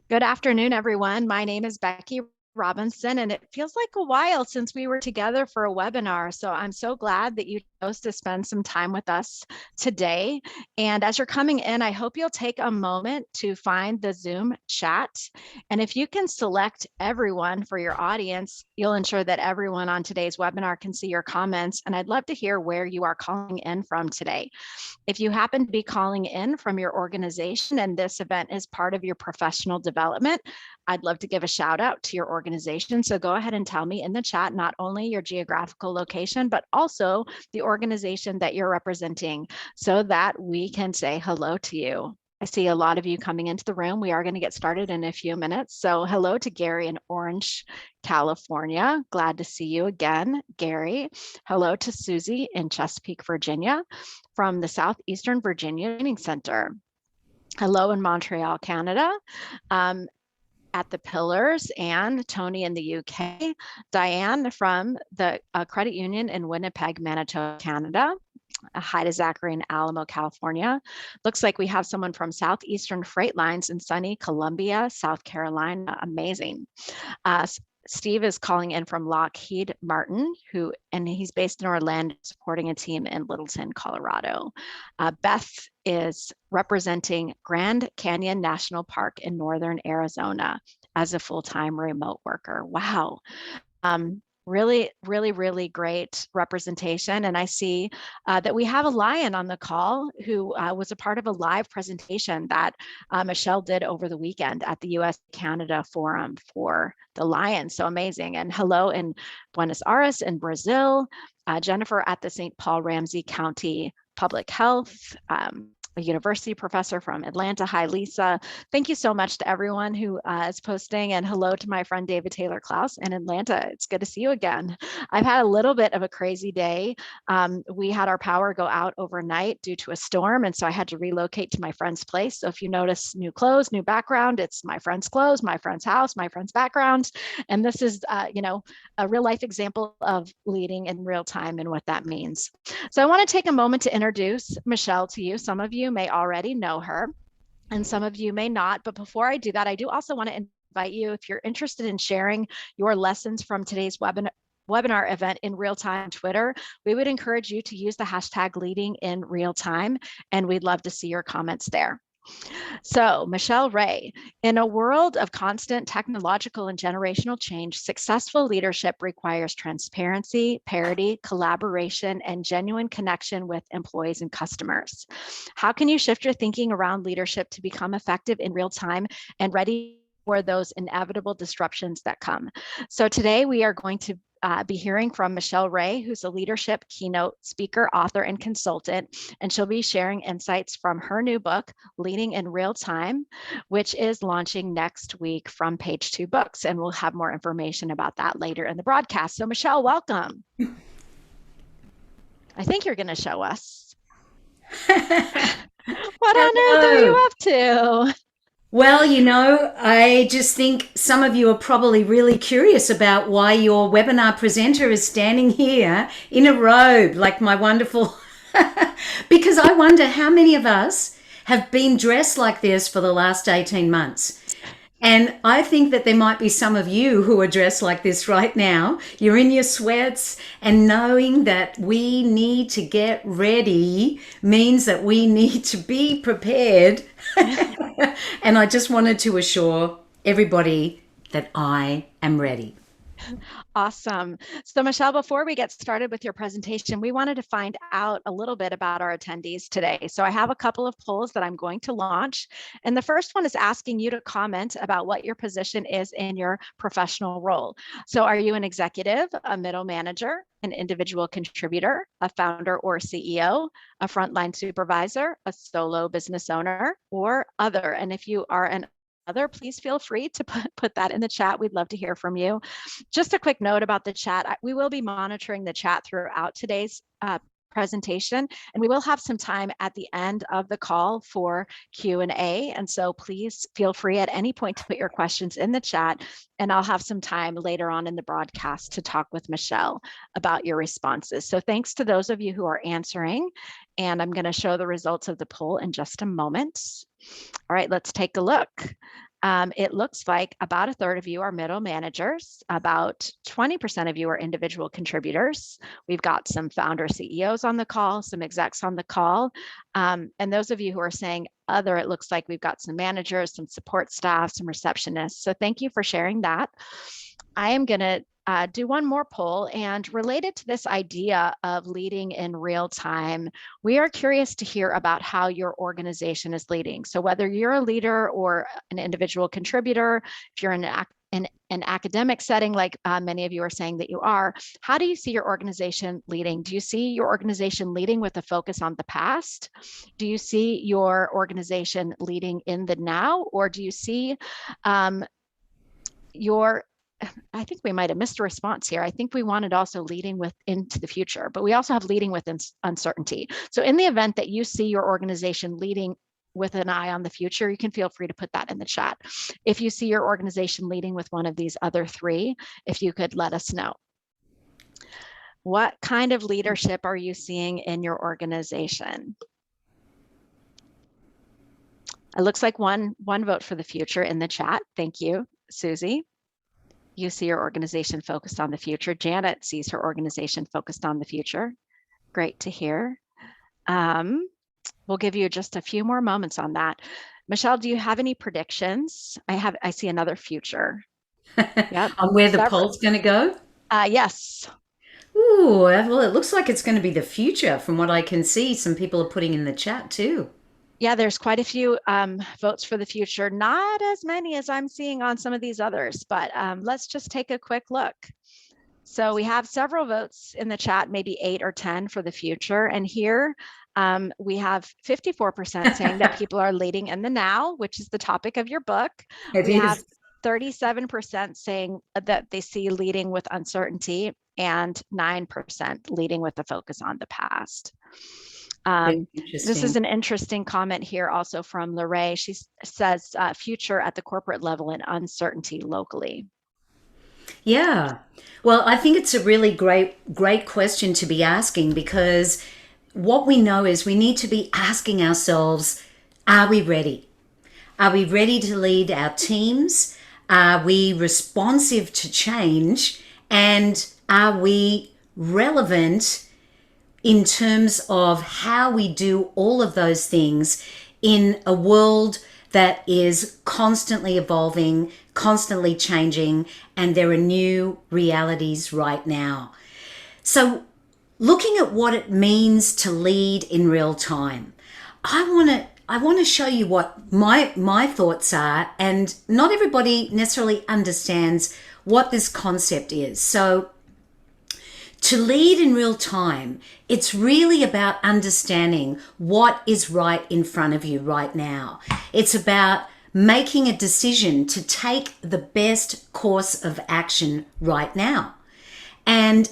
Good afternoon, everyone. My name is Becky Robinson, and it feels like a while since we were together for a webinar. So I'm so glad that you chose to spend some time with us today. And as you're coming in, I hope you'll take a moment to find the Zoom chat. And if you can select everyone for your audience, you'll ensure that everyone on today's webinar can see your comments. And I'd love to hear where you are calling in from today. If you happen to be calling in from your organization and this event is part of your professional development, I'd love to give a shout out to your organization. So go ahead and tell me in the chat, not only your geographical location, but also the organization that you're representing so that we can say hello to you. I see a lot of you coming into the room. We are going to get started in a few minutes. So hello to Gary in Orange, California. Glad to see you again, Gary. Hello to Susie in Chesapeake, Virginia, from the Southeastern Virginia Training Center. Hello in Montreal, Canada. At the Pillars, and Tony in the UK, Diane from the credit union in Winnipeg, Manitoba, Canada. Hi to Zachary in Alamo, California. Looks like we have someone from Southeastern Freight Lines in sunny Columbia, South Carolina. Amazing. Steve is calling in from Lockheed Martin, and he's based in Orlando, supporting a team in Littleton, Colorado. Beth is representing Grand Canyon National Park in Northern Arizona as a full-time remote worker. Wow. Really, really, really great representation. And I see that we have a lion on the call who was a part of a live presentation that Michelle did over the weekend at the US-Canada Forum for the Lions. So amazing. And hello in Buenos Aires in Brazil, Jennifer at the St. Paul Ramsey County Public Health, a university professor from Atlanta. Hi, Lisa. Thank you so much to everyone who is posting, and hello to my friend David Taylor Klaus in Atlanta. It's good to see you again. I've had a little bit of a crazy day. We had our power go out overnight due to a storm, and so I had to relocate to my friend's place. So if you notice new clothes, new background, it's my friend's clothes, my friend's house, my friend's background. And this is, a real life example of leading in real time and what that means. So I want to take a moment to introduce Michelle to you. Some of you may already know her, and some of you may not. But before I do that, I do also want to invite you, if you're interested in sharing your lessons from today's webinar event in real time on Twitter, we would encourage you to use the hashtag leading in real time, and we'd love to see your comments there. So, Michelle Ray, in a world of constant technological and generational change, successful leadership requires transparency, parity, collaboration, and genuine connection with employees and customers. How can you shift your thinking around leadership to become effective in real time and ready for those inevitable disruptions that come? So today we are going to be hearing from Michelle Ray, who's a leadership keynote speaker, author, and consultant, and she'll be sharing insights from her new book, Leading in Real Time, which is launching next week from Page Two Books, and we'll have more information about that later in the broadcast. So Michelle, welcome. I think you're going to show us. What on earth are you up to? Well, I just think some of you are probably really curious about why your webinar presenter is standing here in a robe like my wonderful, because I wonder how many of us have been dressed like this for the last 18 months. And I think that there might be some of you who are dressed like this right now. You're in your sweats, and knowing that we need to get ready means that we need to be prepared. And I just wanted to assure everybody that I am ready. Awesome. So Michelle, before we get started with your presentation, we wanted to find out a little bit about our attendees today. So I have a couple of polls that I'm going to launch. And the first one is asking you to comment about what your position is in your professional role. So are you an executive, a middle manager, an individual contributor, a founder or CEO, a frontline supervisor, a solo business owner, or other? And if you are an other, please feel free to put that in the chat. We'd love to hear from you. Just a quick note about the chat. We will be monitoring the chat throughout today's presentation, and we will have some time at the end of the call for Q&A. And so please feel free at any point to put your questions in the chat, and I'll have some time later on in the broadcast to talk with Michelle about your responses. So thanks to those of you who are answering, and I'm going to show the results of the poll in just a moment. All right, let's take a look. It looks like about a third of you are middle managers, about 20% of you are individual contributors. We've got some founder CEOs on the call, some execs on the call. And those of you who are saying other, it looks like we've got some managers, some support staff, some receptionists. So thank you for sharing that. I am going to do one more poll, and related to this idea of leading in real time, we are curious to hear about how your organization is leading. So whether you're a leader or an individual contributor, if you're in an academic setting, like many of you are saying that you are, how do you see your organization leading? Do you see your organization leading with a focus on the past? Do you see your organization leading in the now? Or do you see I think we might have missed a response here. I think we wanted also leading with into the future, but we also have leading with uncertainty. So in the event that you see your organization leading with an eye on the future, you can feel free to put that in the chat. If you see your organization leading with one of these other three, if you could let us know. What kind of leadership are you seeing in your organization? It looks like one vote for the future in the chat. Thank you, Susie. You see your organization focused on the future. Janet sees her organization focused on the future. Great to hear. We'll give you just a few more moments on that. Michelle, do you have any predictions? I see another future. Yep. On where the poll's going to go? Yes. Ooh, well, it looks like it's going to be the future from what I can see. Some people are putting in the chat too. Yeah, there's quite a few votes for the future, not as many as I'm seeing on some of these others, but let's just take a quick look. So we have several votes in the chat, maybe 8 or 10 for the future. And here we have 54% saying that people are leading in the now, which is the topic of your book. We have 37% saying that they see leading with uncertainty and 9% leading with a focus on the past. This is an interesting comment here also from Lorraine. She says future at the corporate level and uncertainty locally. Yeah. Well, I think it's a really great question to be asking, because what we know is we need to be asking ourselves, are we ready? Are we ready to lead our teams? Are we responsive to change? And are we relevant in terms of how we do all of those things in a world that is constantly evolving, constantly changing, and there are new realities right now? So looking at what it means to lead in real time, I want to show you what my thoughts are, and not everybody necessarily understands what this concept is. So to lead in real time, it's really about understanding what is right in front of you right now. It's about making a decision to take the best course of action right now and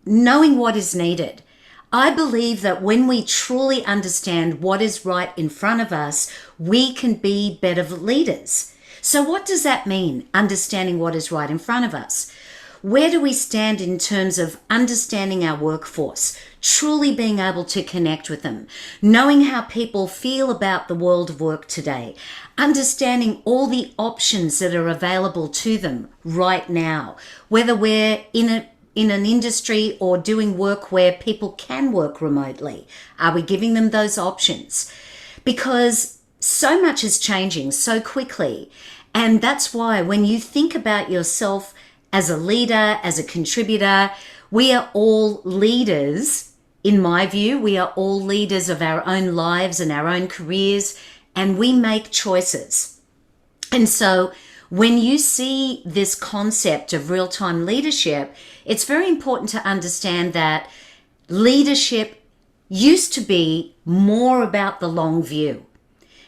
knowing what is needed. I believe that when we truly understand what is right in front of us, we can be better leaders. So what does that mean, understanding what is right in front of us? Where do we stand in terms of understanding our workforce, truly being able to connect with them, knowing how people feel about the world of work today, understanding all the options that are available to them right now, whether we're in an industry or doing work where people can work remotely? Are we giving them those options? Because so much is changing so quickly. And that's why when you think about yourself as a leader, as a contributor, we are all leaders. In my view, we are all leaders of our own lives and our own careers, and we make choices. And so when you see this concept of real-time leadership, it's very important to understand that leadership used to be more about the long view.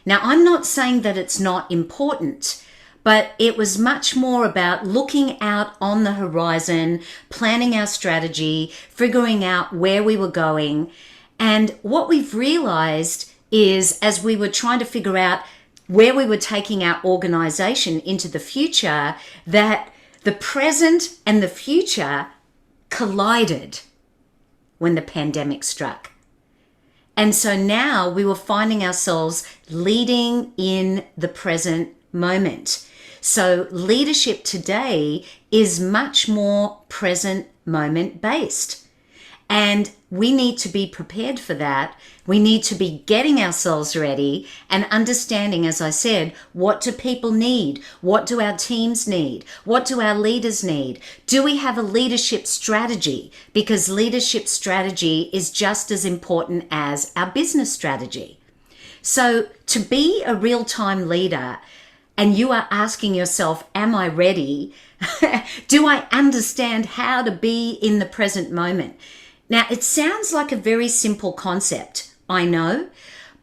Now, I'm not saying that it's not important, but it was much more about looking out on the horizon, planning our strategy, figuring out where we were going. And what we've realized is, as we were trying to figure out where we were taking our organization into the future, that the present and the future collided when the pandemic struck. And so now we were finding ourselves leading in the present moment. So leadership today is much more present moment based. And we need to be prepared for that. We need to be getting ourselves ready and understanding, as I said, what do people need? What do our teams need? What do our leaders need? Do we have a leadership strategy? Because leadership strategy is just as important as our business strategy. So to be a real-time leader, and you are asking yourself, am I ready? Do I understand how to be in the present moment? Now, it sounds like a very simple concept, I know,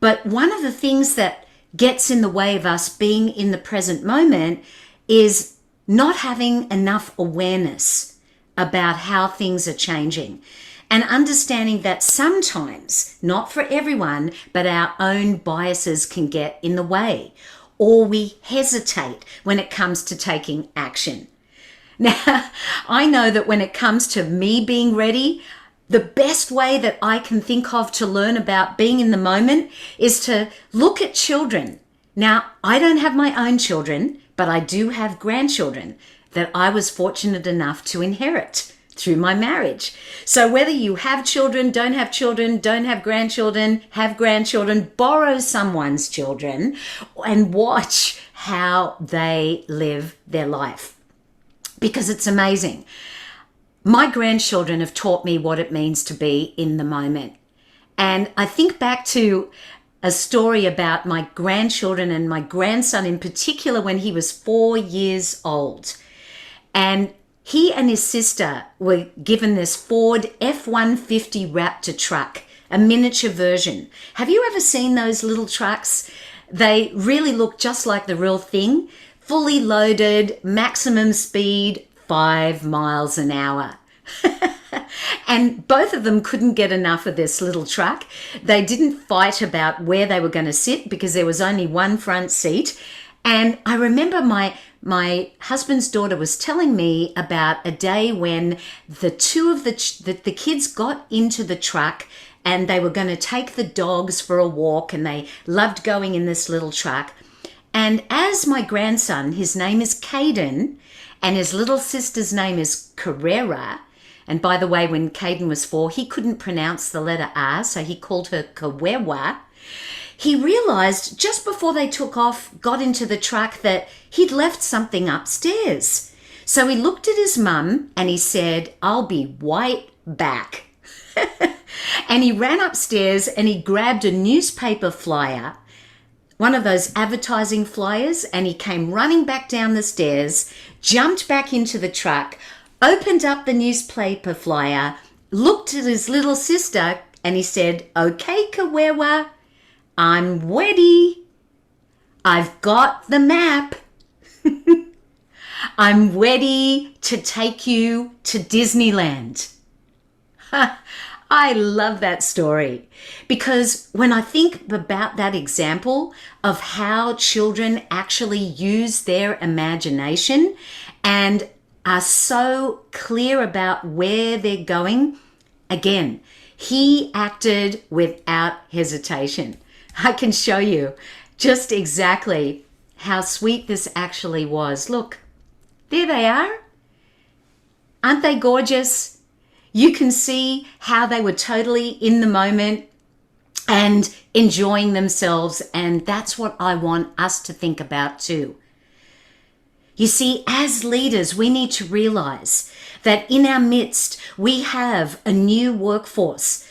but one of the things that gets in the way of us being in the present moment is not having enough awareness about how things are changing and understanding that sometimes, not for everyone, but our own biases can get in the way, or we hesitate when it comes to taking action. Now, I know that when it comes to me being ready, the best way that I can think of to learn about being in the moment is to look at children. Now, I don't have my own children, but I do have grandchildren that I was fortunate enough to inherit through my marriage. So whether you have children, don't have grandchildren, borrow someone's children and watch how they live their life, because it's amazing. My grandchildren have taught me what it means to be in the moment. And I think back to a story about my grandchildren and my grandson in particular when he was 4 years old. And he and his sister were given this Ford F-150 Raptor truck, a miniature version. Have you ever seen those little trucks? They really look just like the real thing, fully loaded, maximum speed, 5 miles an hour. And both of them couldn't get enough of this little truck. They didn't fight about where they were going to sit because there was only one front seat. And I remember my husband's daughter was telling me about a day when the two of the kids got into the truck and they were going to take the dogs for a walk, and they loved going in this little truck. And as my grandson, his name is Caden, and his little sister's name is Carrera. And by the way, when Caden was 4, he couldn't pronounce the letter R, so he called her Kawewa. He realized just before they took off, got into the truck, that he'd left something upstairs. So he looked at his mum and he said, "I'll be right back." And he ran upstairs and he grabbed a newspaper flyer, one of those advertising flyers, and he came running back down the stairs, jumped back into the truck, opened up the newspaper flyer, looked at his little sister, and he said, "Okay, Kawewa, I'm ready. I've got the map. I'm ready to take you to Disneyland." I love that story, because when I think about that example of how children actually use their imagination and are so clear about where they're going, again, he acted without hesitation. I can show you just exactly how sweet this actually was. Look, there they are. Aren't they gorgeous? You can see how they were totally in the moment and enjoying themselves, and that's what I want us to think about too. You see, as leaders, we need to realize that in our midst, we have a new workforce.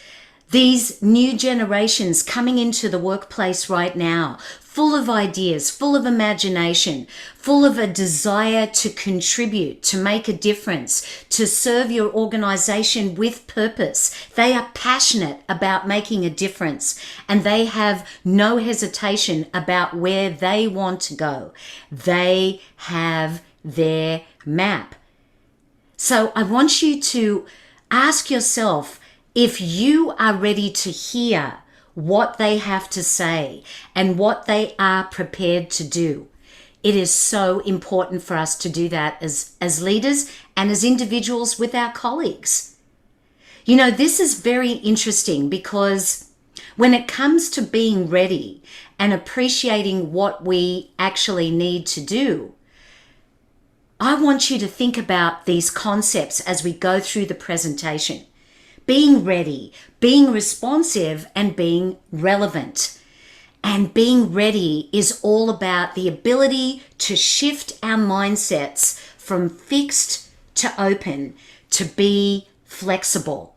These new generations coming into the workplace right now, full of ideas, full of imagination, full of a desire to contribute, to make a difference, to serve your organization with purpose. They are passionate about making a difference, and they have no hesitation about where they want to go. They have their map. So I want you to ask yourself if you are ready to hear what they have to say and what they are prepared to do. It is so important for us to do that as leaders and as individuals with our colleagues. You know, this is very interesting, because when it comes to being ready and appreciating what we actually need to do, I want you to think about these concepts as we go through the presentation. Being ready, being responsive, and being relevant. And being ready is all about the ability to shift our mindsets from fixed to open, to be flexible.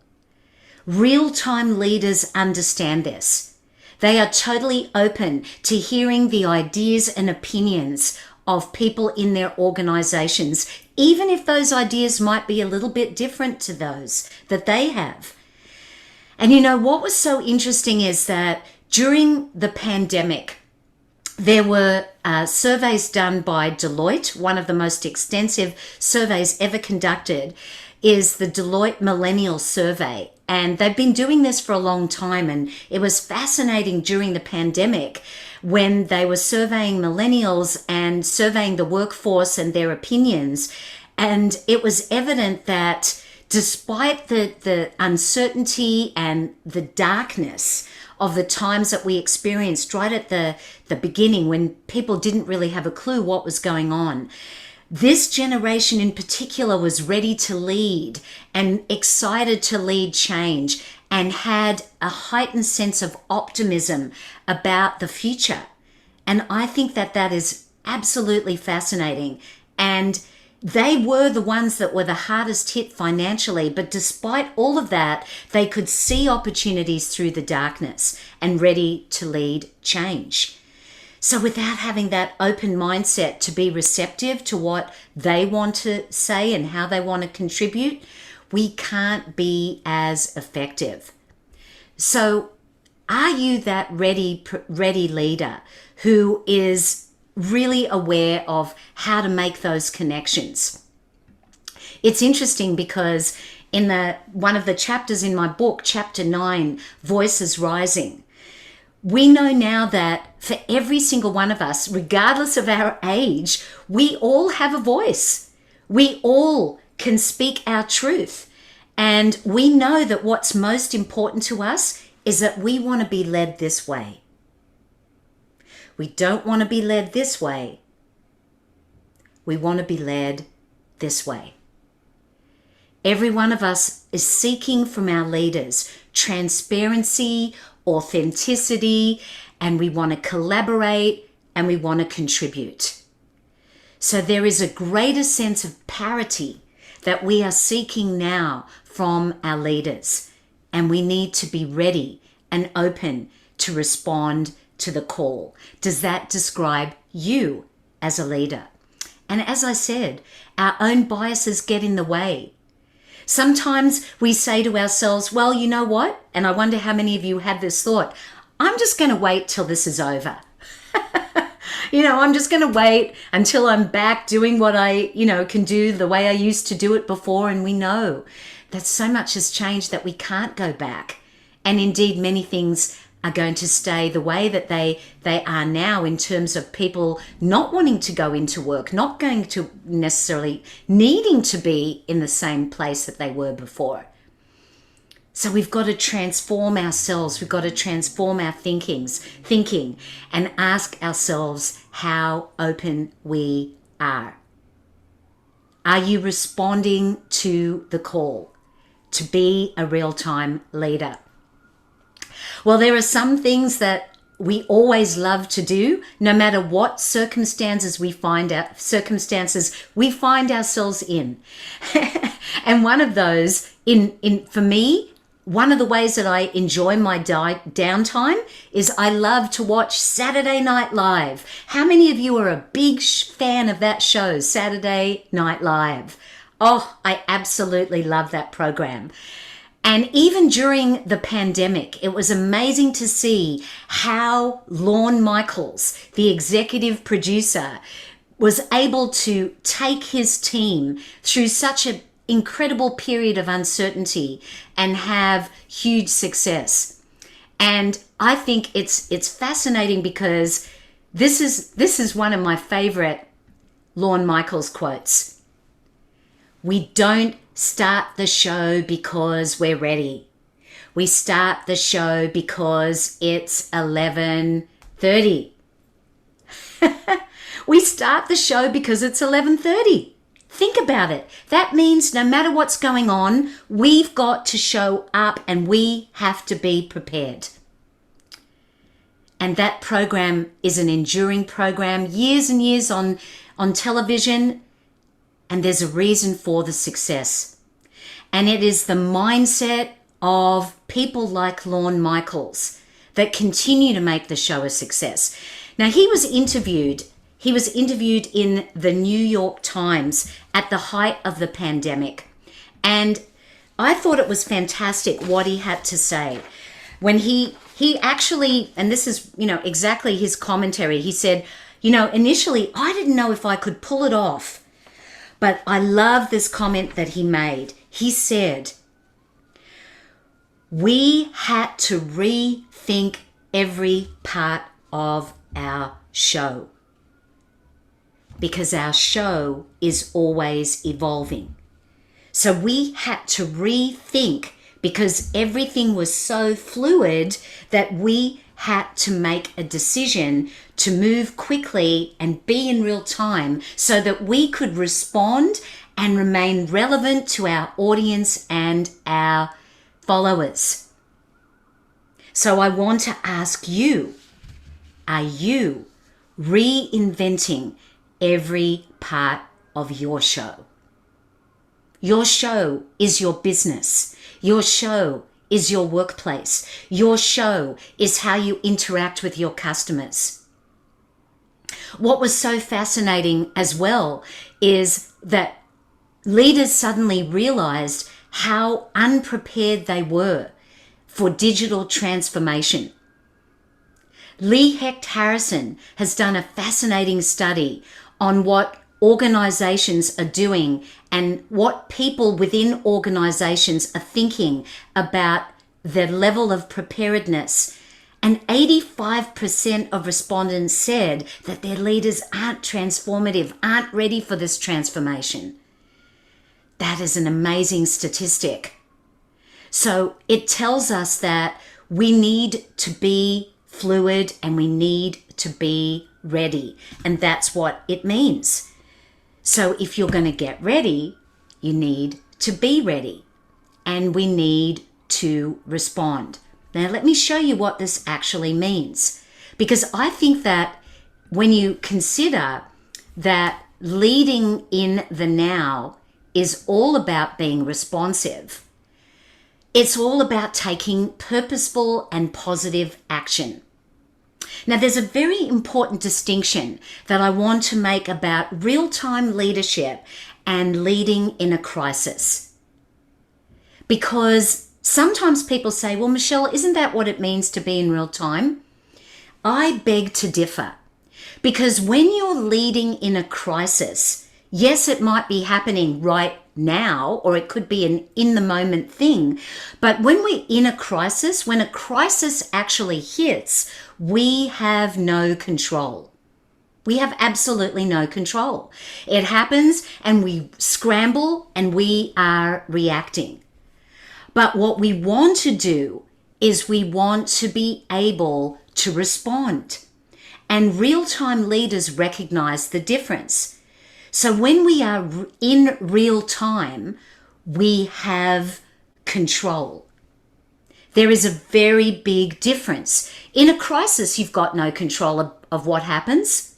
Real-time leaders understand this. They are totally open to hearing the ideas and opinions of people in their organizations, even if those ideas might be a little bit different to those that they have. And you know, what was so interesting is that during the pandemic, there were surveys done by Deloitte. One of the most extensive surveys ever conducted is the Deloitte Millennial survey. And they've been doing this for a long time. And it was fascinating during the pandemic when they were surveying millennials and surveying the workforce and their opinions. And it was evident that despite the uncertainty and the darkness of the times that we experienced right at the beginning, when people didn't really have a clue what was going on, this generation in particular was ready to lead and excited to lead change and had a heightened sense of optimism about the future. And I think that that is absolutely fascinating. And they were the ones that were the hardest hit financially, but despite all of that, they could see opportunities through the darkness and ready to lead change. So without having that open mindset to be receptive to what they want to say and how they want to contribute, we can't be as effective. So are you that ready leader who is really aware of how to make those connections? It's interesting because in one of the chapters in my book, chapter 9, Voices Rising, we know now that for every single one of us, regardless of our age, we all have a voice. We all can speak our truth. And we know that what's most important to us is that we want to be led this way. We don't want to be led this way. We want to be led this way. Every one of us is seeking from our leaders transparency, authenticity, and we want to collaborate and we want to contribute. So there is a greater sense of parity that we are seeking now from our leaders, and we need to be ready and open to respond to the call. Does that describe you as a leader? And as I said, our own biases get in the way. Sometimes we say to ourselves, well, you know what? And I wonder how many of you had this thought, I'm just going to wait till this is over. I'm just going to wait until I'm back doing what I, can do the way I used to do it before. And we know that so much has changed that we can't go back. And indeed, many things are going to stay the way that they are now, in terms of people not wanting to go into work, not going to necessarily needing to be in the same place that they were before. So we've got to transform ourselves. We've got to transform our thinking and ask ourselves how open we are. Are you responding to the call to be a real-time leader? Well, there are some things that we always love to do, no matter what circumstances we find ourselves in. And one of those, for me, one of the ways that I enjoy my downtime is I love to watch Saturday Night Live. How many of you are a big fan of that show, Saturday Night Live? Oh, I absolutely love that program. And even during the pandemic, it was amazing to see how Lorne Michaels, the executive producer, was able to take his team through such an incredible period of uncertainty and have huge success. And I think it's fascinating because this is one of my favorite Lorne Michaels quotes. We don't start the show because we're ready. We start the show because it's 11 30. We start the show because it's 11:30. Think about it. That means no matter what's going on, we've got to show up and we have to be prepared. And that program is an enduring program, years and years on television, and there's a reason for the success. And it is the mindset of people like Lorne Michaels that continue to make the show a success. Now, he was interviewed in the New York Times at the height of the pandemic. And I thought it was fantastic what he had to say. When he actually, and this is, exactly his commentary, he said, initially I didn't know if I could pull it off. But I love this comment that he made. He said, we had to rethink every part of our show because our show is always evolving. So we had to rethink because everything was so fluid that we had to make a decision to move quickly and be in real time so that we could respond and remain relevant to our audience and our followers. So I want to ask you, are you reinventing every part of your show? Your show is your business. Your show is your workplace. Your show is how you interact with your customers. What was so fascinating as well is that leaders suddenly realized how unprepared they were for digital transformation. Lee Hecht Harrison has done a fascinating study on what organizations are doing and what people within organizations are thinking about their level of preparedness. And 85% of respondents said that their leaders aren't transformative, aren't ready for this transformation. That is an amazing statistic. So it tells us that we need to be fluid and we need to be ready. And that's what it means. So if you're going to get ready, you need to be ready and we need to respond. Now, let me show you what this actually means, because I think that when you consider that leading in the now is all about being responsive, it's all about taking purposeful and positive action. Now, there's a very important distinction that I want to make about real-time leadership and leading in a crisis. Because sometimes people say, well, Michelle, isn't that what it means to be in real time? I beg to differ. Because when you're leading in a crisis, yes, it might be happening right now, or it could be an in-the-moment thing. But when we're in a crisis, when a crisis actually hits, we have no control. We have absolutely no control. It happens and we scramble and we are reacting. But what we want to do is we want to be able to respond. And real-time leaders recognize the difference. So when we are in real time, we have control. There is a very big difference. In a crisis, you've got no control of what happens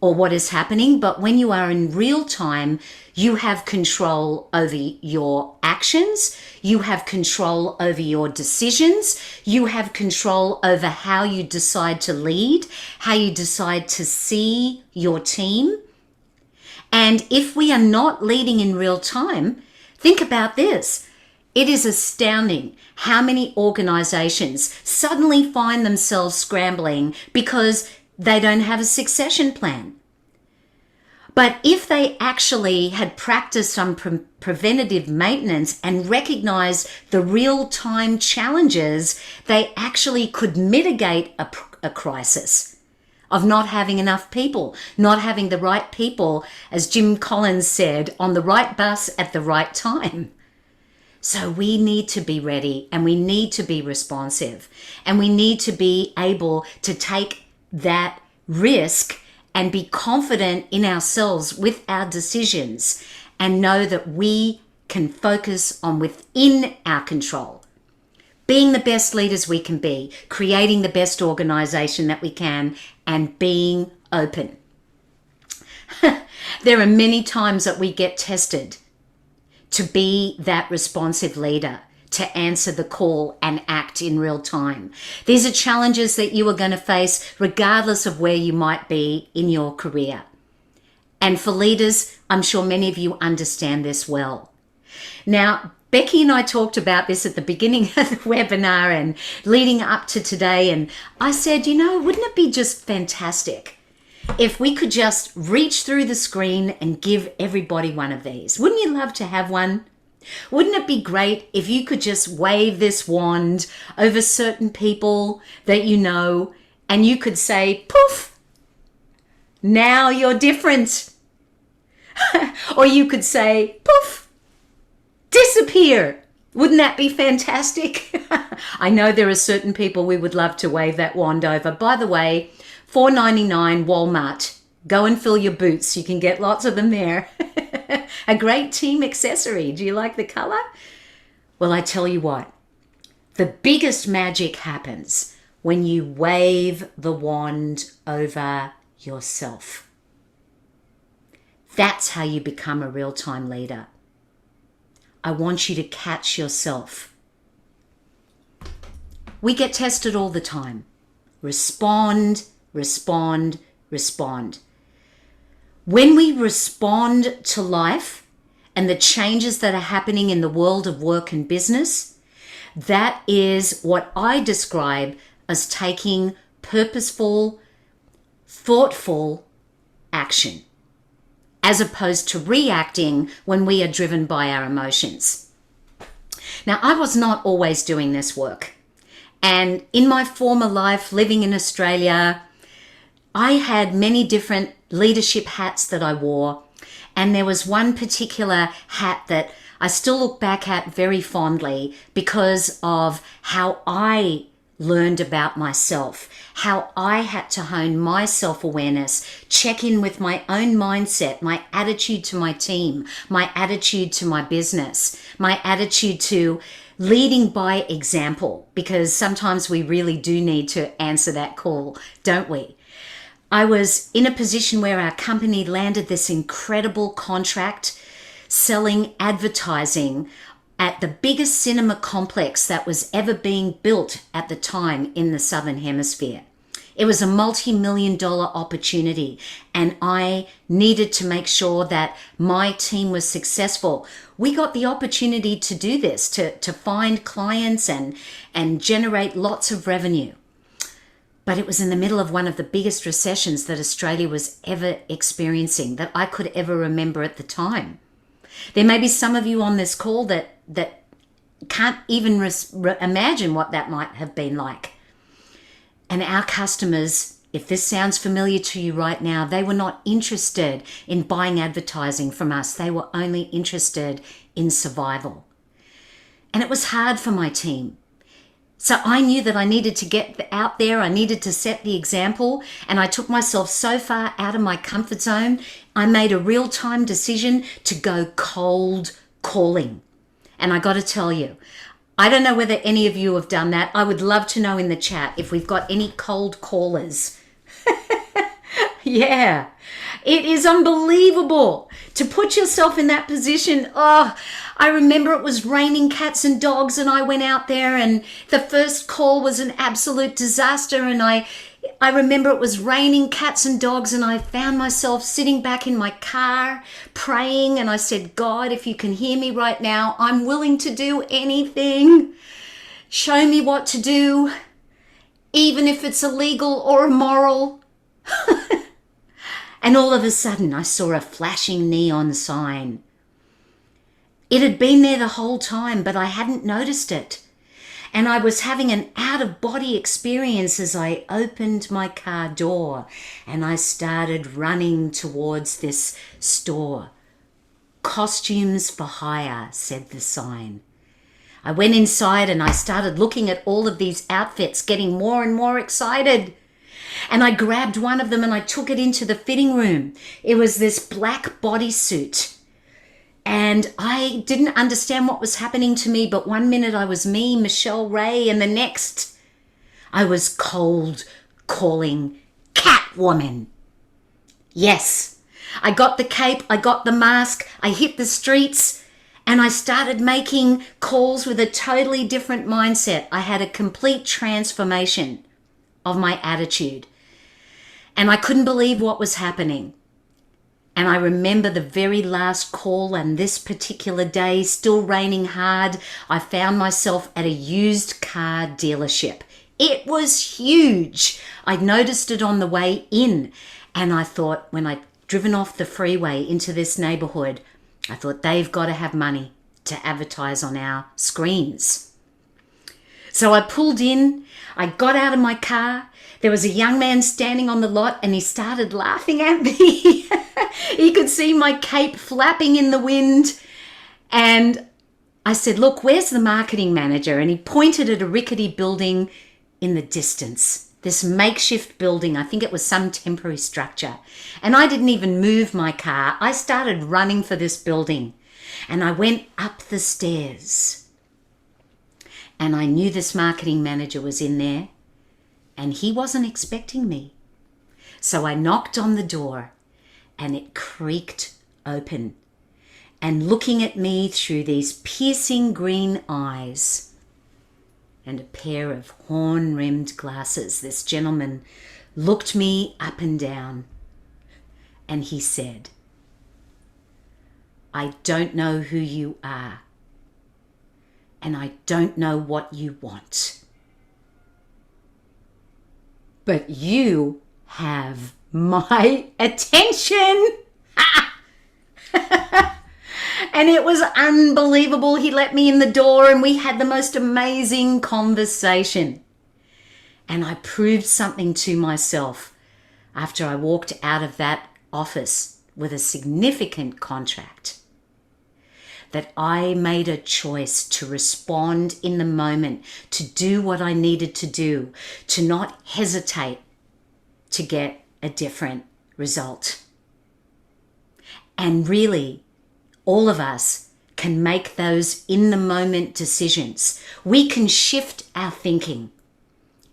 or what is happening. But when you are in real time, you have control over your actions. You have control over your decisions. You have control over how you decide to lead, how you decide to see your team. And if we are not leading in real time, think about this. It is astounding how many organizations suddenly find themselves scrambling because they don't have a succession plan. But if they actually had practiced some preventative maintenance and recognized the real-time challenges, they actually could mitigate a crisis of not having enough people, not having the right people, as Jim Collins said, on the right bus at the right time. So we need to be ready, and we need to be responsive, and we need to be able to take that risk and be confident in ourselves with our decisions and know that we can focus on within our control, being the best leaders we can be, creating the best organization that we can, and being open. There are many times that we get tested to be that responsive leader, to answer the call and act in real time. These are challenges that you are going to face regardless of where you might be in your career. And for leaders, I'm sure many of you understand this well. Now, Becky and I talked about this at the beginning of the webinar and leading up to today, and I said, wouldn't it be just fantastic if we could just reach through the screen and give everybody one of these? Wouldn't you love to have one? Wouldn't it be great if you could just wave this wand over certain people that you know, and you could say, poof, now you're different. Or you could say, poof, disappear. Wouldn't that be fantastic? I know there are certain people we would love to wave that wand over. By the way, $4.99 Walmart. Go and fill your boots. You can get lots of them there. A great team accessory. Do you like the color? Well, I tell you what, the biggest magic happens when you wave the wand over yourself. That's how you become a real-time leader. I want you to catch yourself. We get tested all the time. Respond, respond, respond. When we respond to life and the changes that are happening in the world of work and business, that is what I describe as taking purposeful, thoughtful action, as opposed to reacting when we are driven by our emotions. Now, I was not always doing this work. And in my former life, living in Australia, I had many different leadership hats that I wore. And there was one particular hat that I still look back at very fondly because of how I learned about myself, how I had to hone my self-awareness, check in with my own mindset, my attitude to my team, my attitude to my business, my attitude to leading by example, because sometimes we really do need to answer that call, don't we? I was in a position where our company landed this incredible contract selling advertising at the biggest cinema complex that was ever being built at the time in the Southern Hemisphere. It was a multi-million-dollar opportunity, and I needed to make sure that my team was successful. We got the opportunity to do this, to find clients and generate lots of revenue. But it was in the middle of one of the biggest recessions that Australia was ever experiencing, that I could ever remember at the time. There may be some of you on this call that can't even imagine what that might have been like. And our customers, if this sounds familiar to you right now, they were not interested in buying advertising from us. They were only interested in survival. And it was hard for my team. So I knew that I needed to get out there. I needed to set the example. And I took myself so far out of my comfort zone, I made a real-time decision to go cold calling. And I got to tell you, I don't know whether any of you have done that. I would love to know in the chat if we've got any cold callers. Yeah, it is unbelievable to put yourself in that position. Oh, I remember it was raining cats and dogs, and I went out there, and the first call was an absolute disaster. And I remember it was raining cats and dogs, and I found myself sitting back in my car praying, and I said, God, if you can hear me right now, I'm willing to do anything. Show me what to do, even if it's illegal or immoral. And all of a sudden, I saw a flashing neon sign. It had been there the whole time, but I hadn't noticed it. And I was having an out-of-body experience as I opened my car door and I started running towards this store. Costumes for hire, said the sign. I went inside and I started looking at all of these outfits, getting more and more excited. And I grabbed one of them and I took it into the fitting room. It was this black bodysuit. And I didn't understand what was happening to me, but one minute I was me, Michelle Ray, and the next I was cold calling Catwoman. Yes, I got the cape, I got the mask, I hit the streets, and I started making calls with a totally different mindset. I had a complete transformation of my attitude. And I couldn't believe what was happening. And I remember the very last call, and this particular day, still raining hard, I found myself at a used car dealership. It was huge. I noticed it on the way in, and I thought, when I'd driven off the freeway into this neighborhood, I thought they've got to have money to advertise on our screens. So I pulled in, I got out of my car. There was a young man standing on the lot and he started laughing at me. He could see my cape flapping in the wind. And I said, look, where's the marketing manager? And he pointed at a rickety building in the distance, this makeshift building. I think it was some temporary structure. And I didn't even move my car. I started running for this building and I went up the stairs. And I knew this marketing manager was in there. And he wasn't expecting me. So I knocked on the door and it creaked open. And looking at me through these piercing green eyes and a pair of horn-rimmed glasses, this gentleman looked me up and down and he said, I don't know who you are and I don't know what you want. But you have my attention. And it was unbelievable. He let me in the door and we had the most amazing conversation. And I proved something to myself after I walked out of that office with a significant contract, that I made a choice to respond in the moment, to do what I needed to do, to not hesitate to get a different result. And really, all of us can make those in the moment decisions. We can shift our thinking.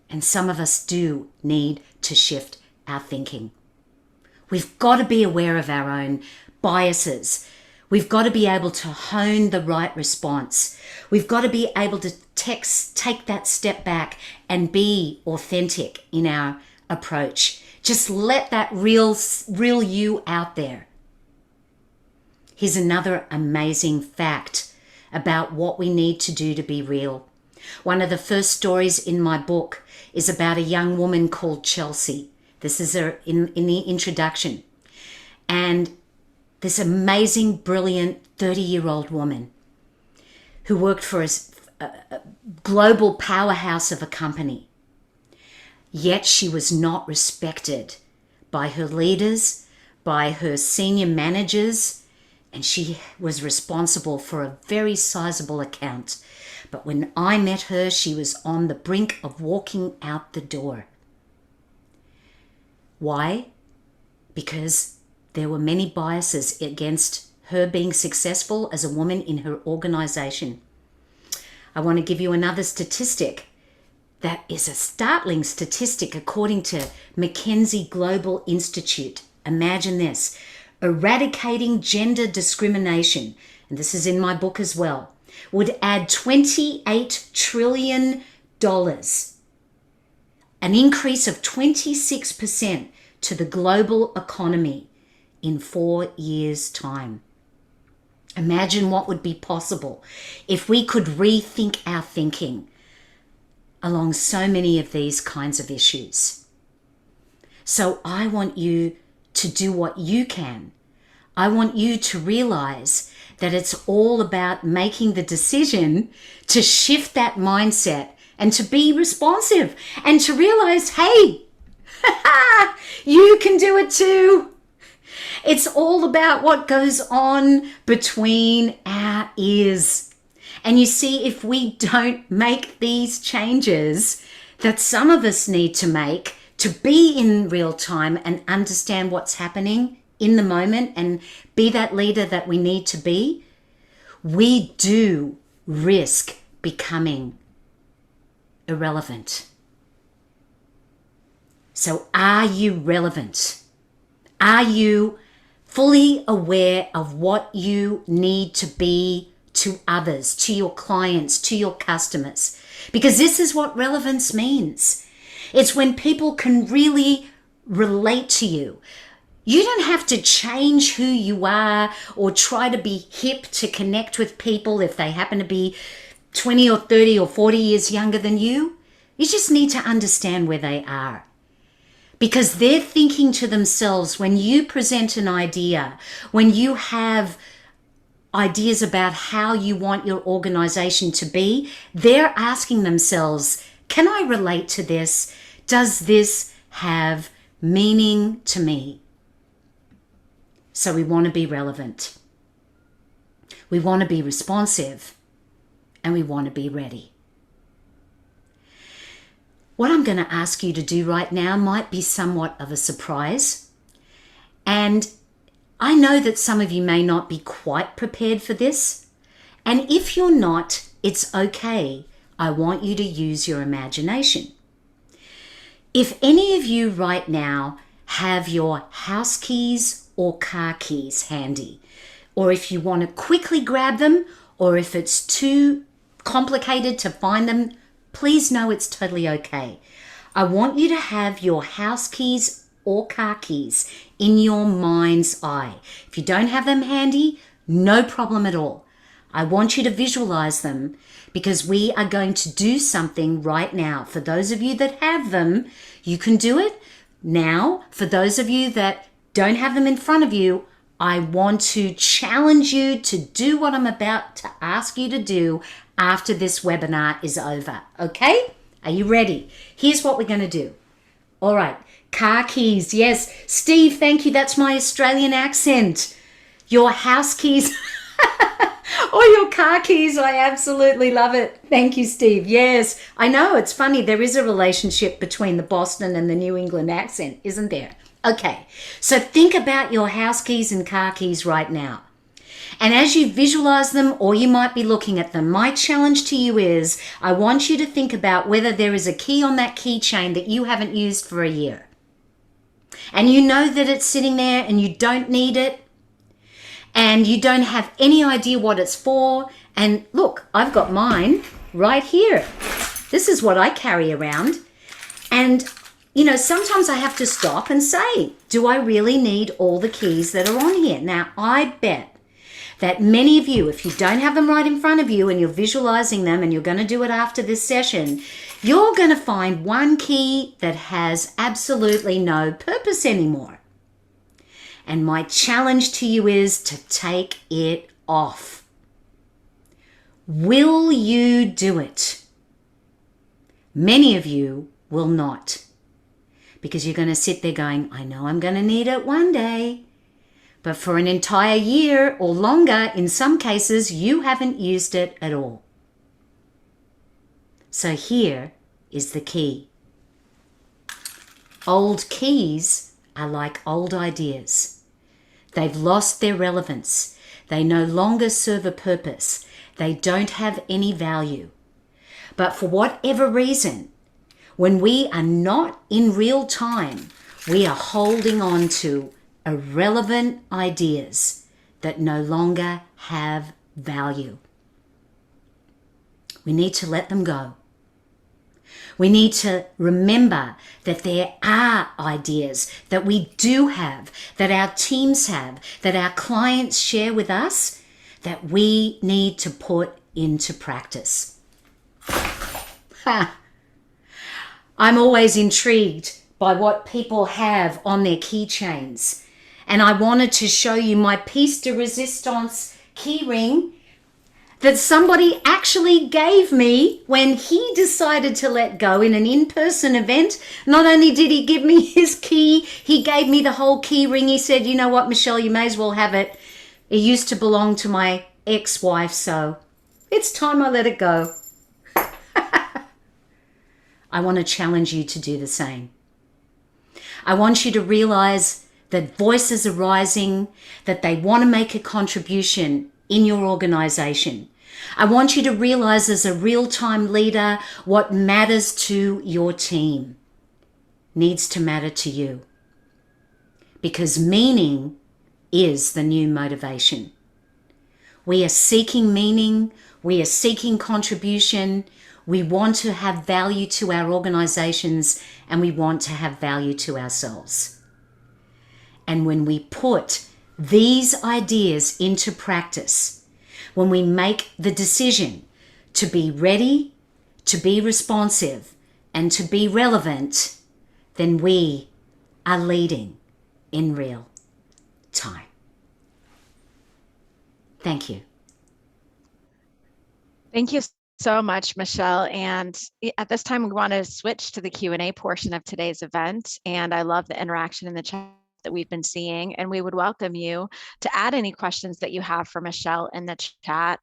And some of us do need to shift our thinking. We've got to be aware of our own biases. We've got to be able to hone the right response. We've got to be able to take that step back and be authentic in our approach. Just let that real you out there. Here's another amazing fact about what we need to do to be real. One of the first stories in my book is about a young woman called Chelsea. This is in the introduction. And this amazing, brilliant 30-year-old woman who worked for a global powerhouse of a company. Yet she was not respected by her leaders, by her senior managers, and she was responsible for a very sizable account. But when I met her, she was on the brink of walking out the door. Why? Because there were many biases against her being successful as a woman in her organization. I want to give you another statistic that is a startling statistic according to McKinsey Global Institute. Imagine this: eradicating gender discrimination, and this is in my book as well, would add $28 trillion, an increase of 26% to the global economy in 4 years' time. Imagine what would be possible if we could rethink our thinking along so many of these kinds of issues. So I want you to do what you can. I want you to realize that it's all about making the decision to shift that mindset and to be responsive and to realize, hey, you can do it too. It's all about what goes on between our ears. And you see, if we don't make these changes that some of us need to make to be in real time and understand what's happening in the moment and be that leader that we need to be, we do risk becoming irrelevant. So are you relevant? Are you fully aware of what you need to be to others, to your clients, to your customers? Because this is what relevance means. It's when people can really relate to you. You don't have to change who you are or try to be hip to connect with people if they happen to be 20 or 30 or 40 years younger than you. You just need to understand where they are. Because they're thinking to themselves, when you present an idea, when you have ideas about how you want your organization to be, they're asking themselves, can I relate to this? Does this have meaning to me? So we want to be relevant. We want to be responsive, and we want to be ready. What I'm going to ask you to do right now might be somewhat of a surprise. And I know that some of you may not be quite prepared for this. And if you're not, it's okay. I want you to use your imagination. If any of you right now have your house keys or car keys handy, or if you want to quickly grab them, or if it's too complicated to find them, please know it's totally okay. I want you to have your house keys or car keys in your mind's eye. If you don't have them handy, no problem at all. I want you to visualize them because we are going to do something right now. For those of you that have them, you can do it now. For those of you that don't have them in front of you, I want to challenge you to do what I'm about to ask you to do after this webinar is over. Okay? Are you ready? Here's what we're going to do. All right. Car keys. Yes. Steve, thank you. That's my Australian accent. Your house keys or your car keys. I absolutely love it. Thank you, Steve. Yes. I know. It's funny. There is a relationship between the Boston and the New England accent, isn't there? Okay. So think about your house keys and car keys right now. And as you visualize them, or you might be looking at them, my challenge to you is I want you to think about whether there is a key on that keychain that you haven't used for a year. And you know that it's sitting there and you don't need it. And you don't have any idea what it's for. And look, I've got mine right here. This is what I carry around. And, you know, sometimes I have to stop and say, do I really need all the keys that are on here? Now, I bet that many of you, if you don't have them right in front of you and you're visualizing them and you're going to do it after this session, you're going to find one key that has absolutely no purpose anymore. And my challenge to you is to take it off. Will you do it? Many of you will not, because you're going to sit there going, I know I'm going to need it one day. But for an entire year or longer, in some cases, you haven't used it at all. So here is the key. Old keys are like old ideas. They've lost their relevance. They no longer serve a purpose. They don't have any value. But for whatever reason, when we are not in real time, we are holding on to irrelevant ideas that no longer have value. We need to let them go. We need to remember that there are ideas that we do have, that our teams have, that our clients share with us, that we need to put into practice. I'm always intrigued by what people have on their keychains. And I wanted to show you my piece de resistance key ring that somebody actually gave me when he decided to let go in an in-person event. Not only did he give me his key, he gave me the whole key ring. He said, you know what, Michelle, you may as well have it. It used to belong to my ex-wife, so It's time I let it go. I want to challenge you to do the same. I want you to realize that voices are rising, that they want to make a contribution in your organization. I want you to realize as a real-time leader what matters to your team needs to matter to you. Because meaning is the new motivation. We are seeking meaning. We are seeking contribution. We want to have value to our organizations, and we want to have value to ourselves. And when we put these ideas into practice, when we make the decision to be ready, to be responsive, and to be relevant, then we are leading in real time. Thank you. Thank you so much, Michelle. And at this time, we want to switch to the Q&A portion of today's event. And I love the interaction in the chat that we've been seeing. And we would welcome you to add any questions that you have for Michelle in the chat.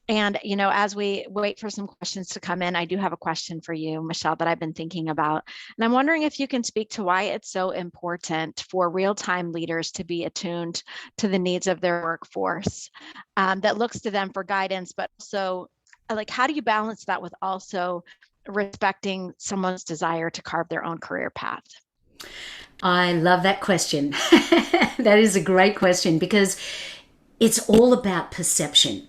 And, as we wait for some questions to come in, I do have a question for you, Michelle, that I've been thinking about. And I'm wondering if you can speak to why it's so important for real-time leaders to be attuned to the needs of their workforce that looks to them for guidance, but also, like, how do you balance that with also respecting someone's desire to carve their own career path? I love that question. That is a great question because it's all about perception.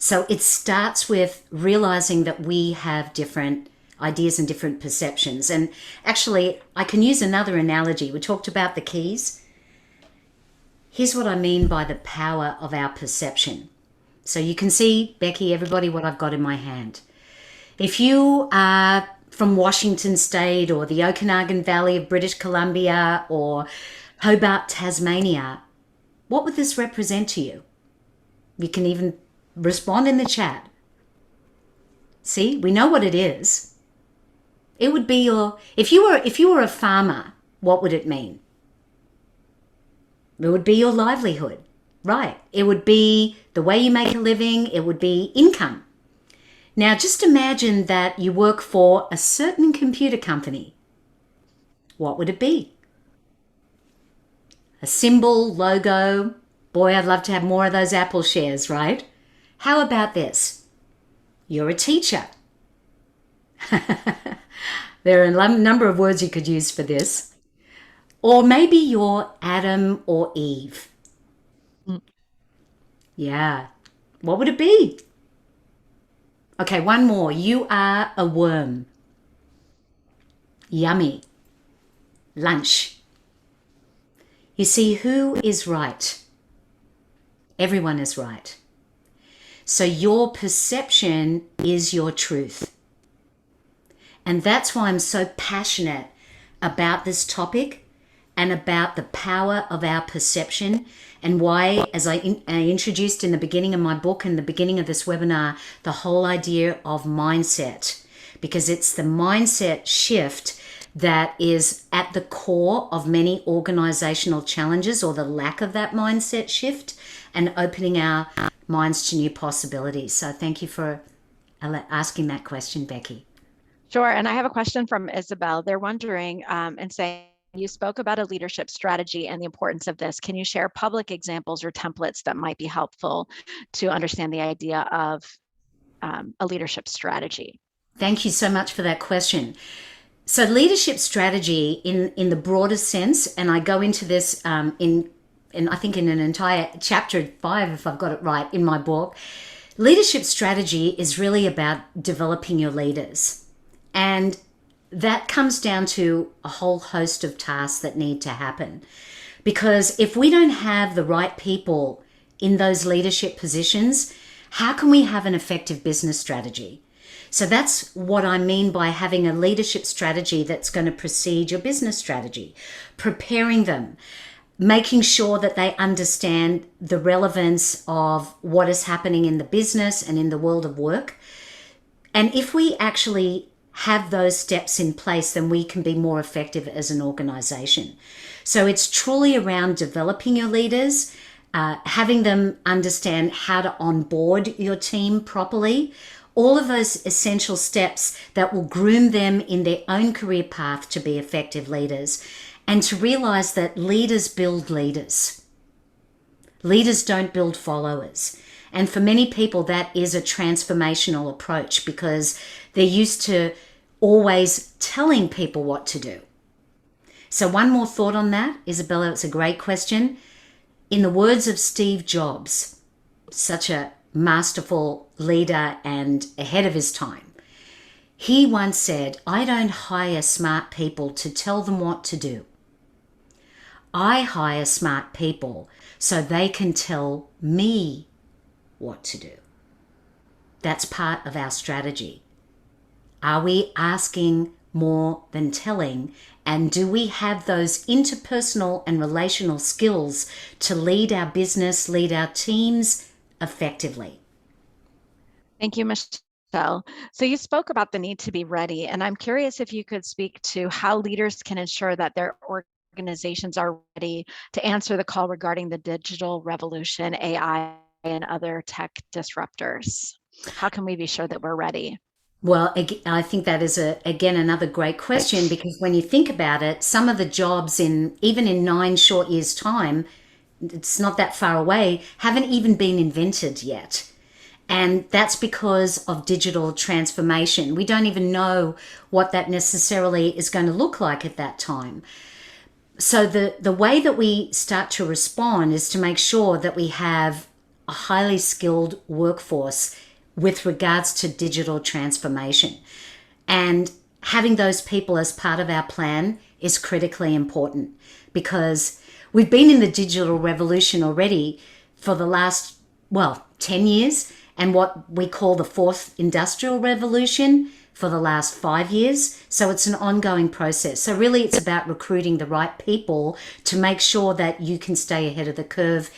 So it starts with realizing that we have different ideas and different perceptions. And actually, I can use another analogy. We talked about the keys. Here's what I mean by the power of our perception. So you can see, Becky, everybody, what I've got in my hand. If you are from Washington State or the Okanagan Valley of British Columbia or Hobart, Tasmania, what would this represent to you? You can even respond in the chat. See, we know what it is. It would be if you were a farmer, what would it mean? It would be your livelihood, right? It would be the way you make a living. It would be income. Now, just imagine that you work for a certain computer company. What would it be? A symbol, logo. Boy, I'd love to have more of those Apple shares, right? How about this? You're a teacher. There are a number of words you could use for this. Or maybe you're Adam or Eve. Yeah. What would it be? Okay, one more. You are a worm. Yummy. Lunch. You see, who is right? Everyone is right. So your perception is your truth. And that's why I'm so passionate about this topic and about the power of our perception, and why, as I introduced in the beginning of my book and the beginning of this webinar, the whole idea of mindset, because it's the mindset shift that is at the core of many organizational challenges, or the lack of that mindset shift, and opening our minds to new possibilities. So thank you for asking that question, Becky. Sure. And I have a question from Isabel. They're wondering and saying, you spoke about a leadership strategy and the importance of this. Can you share public examples or templates that might be helpful to understand the idea of a leadership strategy? Thank you so much for that question. So leadership strategy in the broadest sense, and I go into this in I think in an entire chapter 5, if I've got it right, in my book. Leadership strategy is really about developing your leaders. And that comes down to a whole host of tasks that need to happen. Because if we don't have the right people in those leadership positions, how can we have an effective business strategy? So that's what I mean by having a leadership strategy that's going to precede your business strategy. Preparing them, making sure that they understand the relevance of what is happening in the business and in the world of work. And if we actually have those steps in place, then we can be more effective as an organization. So it's truly around developing your leaders, having them understand how to onboard your team properly, all of those essential steps that will groom them in their own career path to be effective leaders, and to realize that leaders build leaders. Leaders don't build followers. And for many people, that is a transformational approach because they're used to always telling people what to do. So one more thought on that, Isabella, it's a great question. In the words of Steve Jobs, such a masterful leader and ahead of his time, he once said, "I don't hire smart people to tell them what to do. I hire smart people so they can tell me what to do." That's part of our strategy. Are we asking more than telling? And do we have those interpersonal and relational skills to lead our business, lead our teams effectively? Thank you, Michelle. So you spoke about the need to be ready, and I'm curious if you could speak to how leaders can ensure that their organizations are ready to answer the call regarding the digital revolution, AI, and other tech disruptors. How can we be sure that we're ready? Well, I think that is again another great question, because when you think about it, some of the jobs even in 9 short years' time, it's not that far away, haven't even been invented yet. And that's because of digital transformation. We don't even know what that necessarily is going to look like at that time. So the way that we start to respond is to make sure that we have a highly skilled workforce with regards to digital transformation. And having those people as part of our plan is critically important, because we've been in the digital revolution already for the last, 10 years, and what we call the fourth industrial revolution for the last 5 years. So it's an ongoing process. So really it's about recruiting the right people to make sure that you can stay ahead of the curve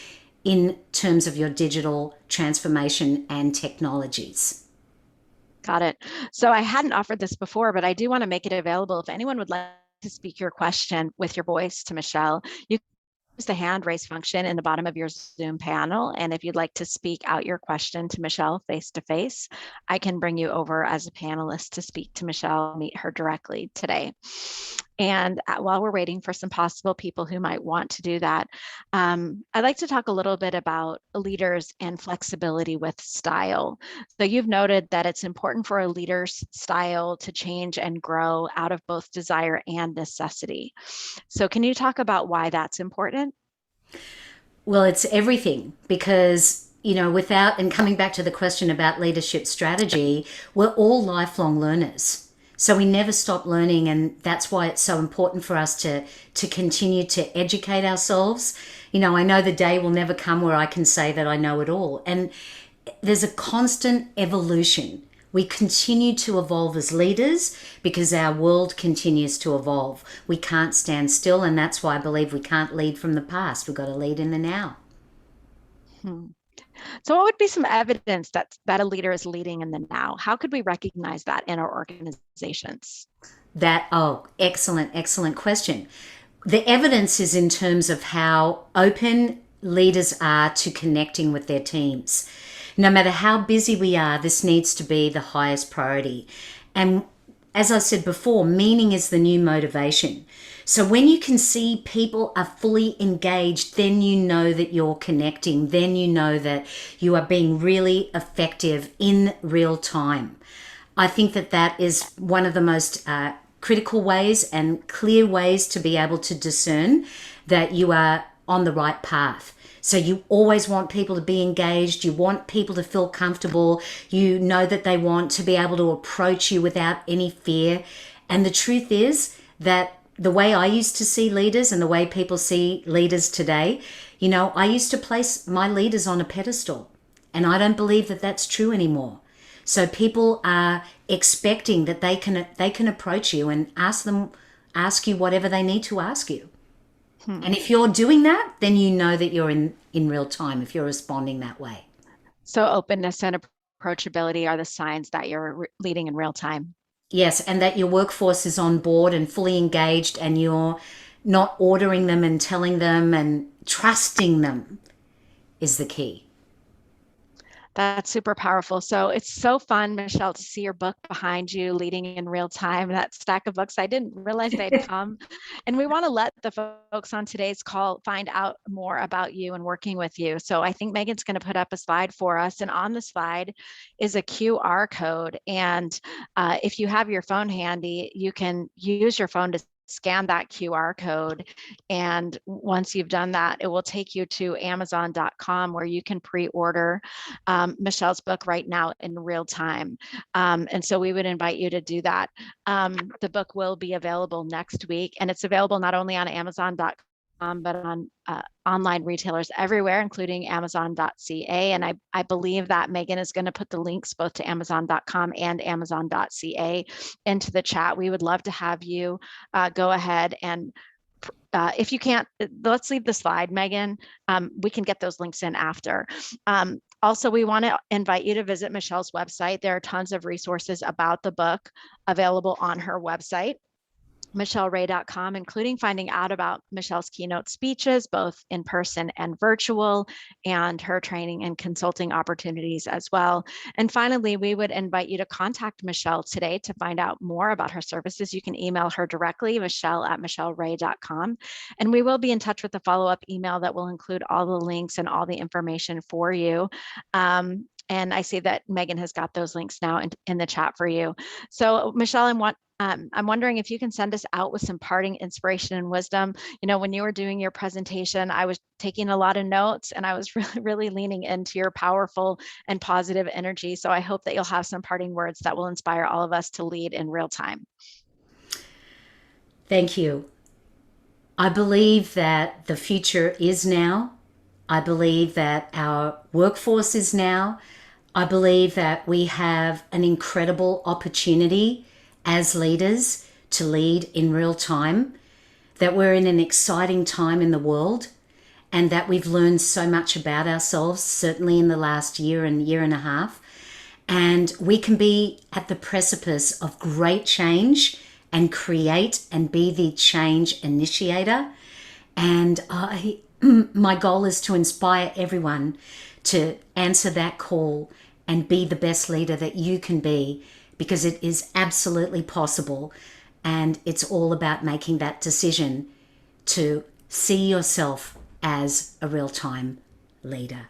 in terms of your digital transformation and technologies. Got it. So I hadn't offered this before, but I do want to make it available. If anyone would like to speak your question with your voice to Michelle, you can use the hand raise function in the bottom of your Zoom panel. And if you'd like to speak out your question to Michelle face to face, I can bring you over as a panelist to speak to Michelle, meet her directly today. And while we're waiting for some possible people who might want to do that, I'd like to talk a little bit about leaders and flexibility with style. So you've noted that it's important for a leader's style to change and grow out of both desire and necessity. So can you talk about why that's important? Well, it's everything, because, without, and coming back to the question about leadership strategy, we're all lifelong learners. So we never stop learning, and that's why it's so important for us to continue to educate ourselves. I know the day will never come where I can say that I know it all. And there's a constant evolution. We continue to evolve as leaders because our world continues to evolve. We can't stand still, and that's why I believe we can't lead from the past. We've got to lead in the now. Hmm. So what would be some evidence that a leader is leading in the now? How could we recognize that in our organizations? Excellent question. The evidence is in terms of how open leaders are to connecting with their teams. No matter how busy we are, this needs to be the highest priority. And as I said before, meaning is the new motivation. So when you can see people are fully engaged, then you know that you're connecting. Then you know that you are being really effective in real time. I think that is one of the most critical ways and clear ways to be able to discern that you are on the right path. So you always want people to be engaged. You want people to feel comfortable. You know that they want to be able to approach you without any fear. And the truth is that the way I used to see leaders and the way people see leaders today, I used to place my leaders on a pedestal. And I don't believe that that's true anymore. So people are expecting that they can approach you and ask you whatever they need to ask you. And if you're doing that, then you know that you're in real time if you're responding that way. So openness and approachability are the signs that you're leading in real time. Yes, and that your workforce is on board and fully engaged, and you're not ordering them and telling them and trusting them. is the key. That's super powerful. So it's so fun, Michelle, to see your book behind you, Leading in Real Time, that stack of books. I didn't realize they'd come. And we want to let the folks on today's call find out more about you and working with you. So I think Megan's going to put up a slide for us. And on the slide is a QR code. And if you have your phone handy, you can use your phone to scan that QR code. And once you've done that, it will take you to Amazon.com where you can pre-order Michelle's book right now in real time. And so we would invite you to do that. The book will be available next week, and it's available not only on Amazon.com, but on online retailers everywhere, including Amazon.ca. And I believe that Megan is going to put the links both to Amazon.com and Amazon.ca into the chat. We would love to have you go ahead and if you can't, let's leave the slide, Megan. We can get those links in after. Also, we want to invite you to visit Michelle's website. There are tons of resources about the book available on her website, michelleray.com, including finding out about Michelle's keynote speeches, both in person and virtual, and her training and consulting opportunities as well. And finally, we would invite you to contact Michelle today to find out more about her services. You can email her directly, michelle@michelleray.com. And we will be in touch with a follow-up email that will include all the links and all the information for you. And I see that Megan has got those links now in the chat for you. So Michelle, I'm wondering if you can send us out with some parting inspiration and wisdom. You know, when you were doing your presentation, I was taking a lot of notes and I was really leaning into your powerful and positive energy. So I hope that you'll have some parting words that will inspire all of us to lead in real time. Thank you. I believe that the future is now. I believe that our workforce is now. I believe that we have an incredible opportunity as leaders to lead in real time, that we're in an exciting time in the world, and that we've learned so much about ourselves, certainly in the last year and a half. And we can be at the precipice of great change and create and be the change initiator. And my goal is to inspire everyone to answer that call and be the best leader that you can be, because it is absolutely possible. And it's all about making that decision to see yourself as a real-time leader.